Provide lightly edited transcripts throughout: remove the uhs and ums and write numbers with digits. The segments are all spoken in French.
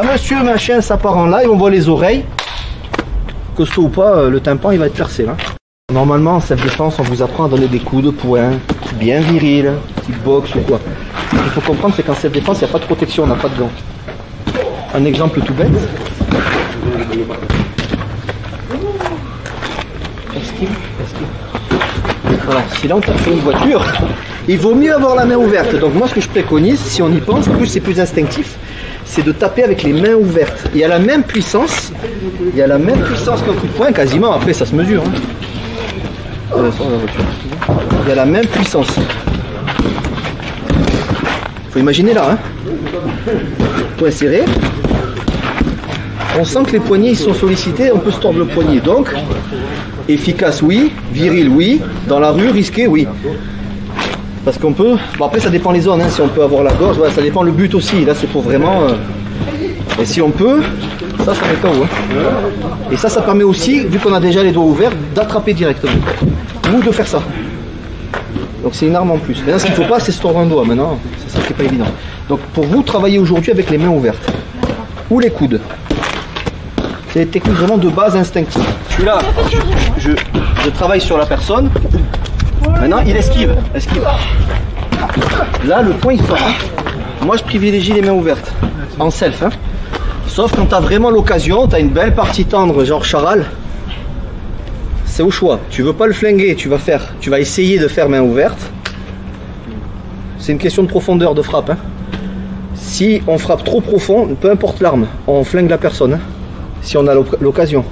Ah, monsieur, machin, ça part en live, on voit les oreilles. Costaud ou pas, le tympan il va être percé là. Normalement en self-défense, on vous apprend à donner des coups de poing, bien viril, type boxe ou quoi. Ce qu'il faut comprendre, c'est qu'en self-défense, il n'y a pas de protection, on n'a pas de gants. Un exemple tout bête. Esquive. Voilà, si là on tape sur une voiture, il vaut mieux avoir la main ouverte. Donc moi ce que je préconise, si on y pense, plus c'est plus instinctif, c'est de taper avec les mains ouvertes. Il y a la même puissance, qu'un coup de poing, quasiment, après ça se mesure. Hein. Il y a la même puissance. Faut imaginer là, hein. Poing serré. On sent que les poignets ils sont sollicités, on peut se tordre le poignet. Donc, efficace oui, viril oui, dans la rue risqué oui. Parce qu'on peut, bon après ça dépend les zones, hein, si on peut avoir la gorge, voilà, ça dépend le but aussi, là c'est pour vraiment, et si on peut, ça met KO. Hein. Et ça permet aussi, vu qu'on a déjà les doigts ouverts, d'attraper directement, ou de faire ça. Donc c'est une arme en plus. Maintenant ce qu'il ne faut pas c'est se tordre un doigt, maintenant c'est ça qui n'est pas évident. Donc pour vous, travaillez aujourd'hui avec les mains ouvertes, ou les coudes. C'est des techniques vraiment de base instinctives. Je suis là, je travaille sur la personne. Maintenant, il esquive. Là, le point, il sort. Moi, je privilégie les mains ouvertes. En self. Hein. Sauf quand tu as vraiment l'occasion, tu as une belle partie tendre, genre charal. C'est au choix. Tu veux pas le flinguer, tu vas essayer de faire main ouverte. C'est une question de profondeur de frappe. Hein. Si on frappe trop profond, peu importe l'arme, on flingue la personne. Hein. Si on a l'occasion.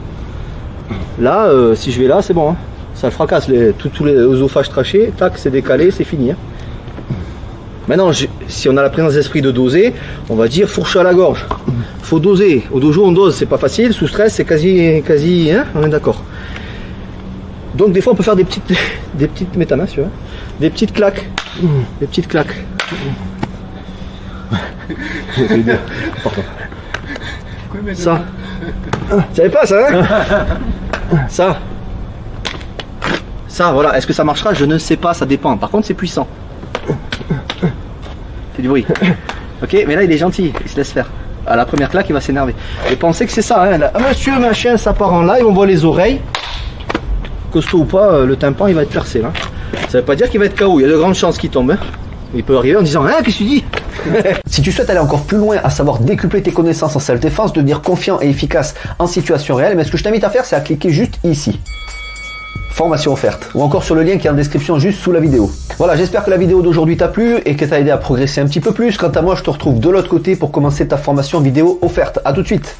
Là, si je vais là, c'est bon. Hein. Ça le fracasse, tous les œsophages trachés, tac, c'est décalé, c'est fini. Hein. Maintenant, si on a la présence d'esprit de doser, on va dire fourche à la gorge. Faut doser. Au dojo, on dose, c'est pas facile. Sous stress, c'est quasi, hein, on est d'accord. Donc, des fois, on peut faire des petites métamas, tu vois. Des petites claques. Des petites claques. Ça. Tu savais pas ça, hein? Ça, voilà. Est-ce que ça marchera? Je ne sais pas, ça dépend. Par contre, c'est puissant. C'est du bruit. Ok, mais là, il est gentil. Il se laisse faire. À la première claque, il va s'énerver. Et pensez que c'est ça, hein? Là, monsieur, machin, ça part en live, on voit les oreilles. Costaud ou pas, le tympan, il va être percé, là. Ça veut pas dire qu'il va être KO. Il y a de grandes chances qu'il tombe. Hein? Il peut arriver en disant, hein, qu'est-ce que tu dis? Si tu souhaites aller encore plus loin, à savoir décupler tes connaissances en self-défense, devenir confiant et efficace en situation réelle, mais ce que je t'invite à faire, c'est à cliquer juste ici. Formation offerte, ou encore sur le lien qui est en description juste sous la vidéo. Voilà, j'espère que la vidéo d'aujourd'hui t'a plu et qu'elle t'a aidé à progresser un petit peu plus. Quant à moi, je te retrouve de l'autre côté pour commencer ta formation vidéo offerte. À tout de suite.